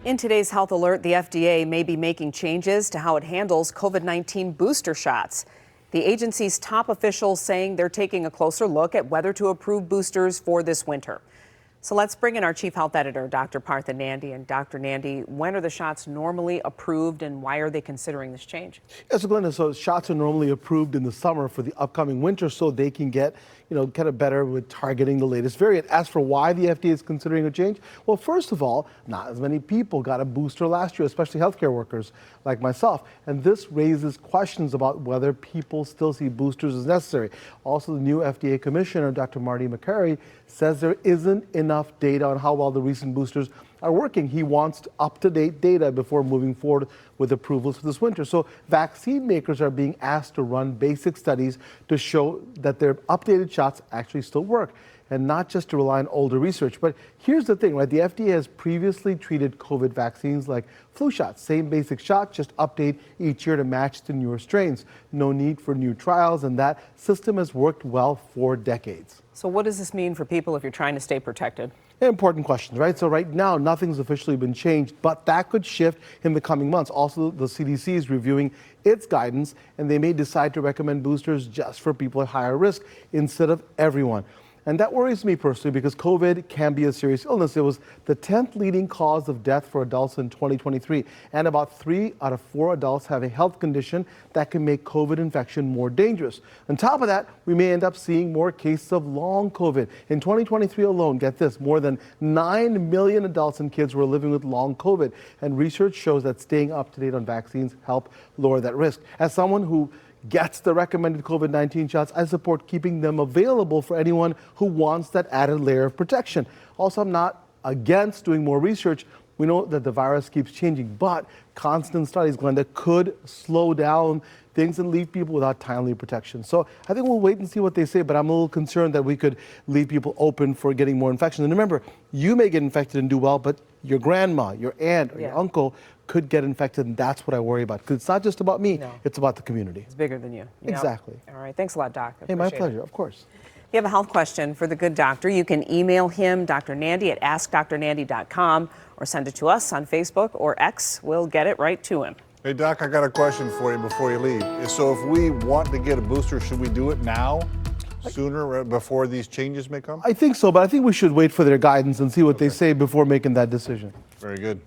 In today's health alert, the FDA may be making changes to how it handles COVID-19 booster shots. The agency's top officials saying they're taking a closer look at whether to approve boosters for this winter. So let's bring in our chief health editor, Dr. Partha Nandi. And Dr. Nandi, when are the shots normally approved and why are they considering this change? Yeah, so Glenda, so shots are normally approved in the summer for the upcoming winter so they can get, kind of better with targeting the latest variant. As for why the FDA is considering a change, well, first of all, not as many people got a booster last year, especially healthcare workers like myself. And this raises questions about whether people still see boosters as necessary. Also, the new FDA Commissioner, Dr. Marty Makary, says there isn't enough data on how well the recent boosters are working. He wants up-to-date data before moving forward with approvals for this winter. So vaccine makers are being asked to run basic studies to show that their updated shots actually still work, and not just to rely on older research. But here's the thing, right? The FDA has previously treated COVID vaccines like flu shots. Same basic shot, just update each year to match the newer strains. No need for new trials, and that system has worked well for decades. So what does this mean for people if you're trying to stay protected? Important questions, right? So right now, nothing's officially been changed, but that could shift in the coming months. Also, the CDC is reviewing its guidance, and they may decide to recommend boosters just for people at higher risk instead of everyone. And that worries me personally because COVID can be a serious illness. It was the 10th leading cause of death for adults in 2023. And about 3 out of 4 adults have a health condition that can make COVID infection more dangerous. On top of that, we may end up seeing more cases of long COVID. In 2023 alone, get this, more than 9 million adults and kids were living with long COVID. And research shows that staying up to date on vaccines help lower that risk. As someone who gets the recommended COVID-19 shots, I support keeping them available for anyone who wants that added layer of protection. Also, I'm not against doing more research. We know that the virus keeps changing, but constant studies, Glenda, could slow down things and leave people without timely protection. So I think we'll wait and see what they say, but I'm a little concerned that we could leave people open for getting more infections. And remember, you may get infected and do well, but your grandma, your aunt, or your uncle could get infected, and that's what I worry about. Because it's not just about me, it's about the community. It's bigger than you. Yep. Exactly. All right, thanks a lot, Doc. Hey, my pleasure, of course. If you have a health question for the good doctor, you can email him, Dr. Nandi, at askdrnandi.com, or send it to us on Facebook or X. We'll get it right to him. Hey, Doc, I got a question for you before you leave. So if we want to get a booster, should we do it now, sooner, before these changes may come? I think so, but I think we should wait for their guidance and see what they say before making that decision. Very good.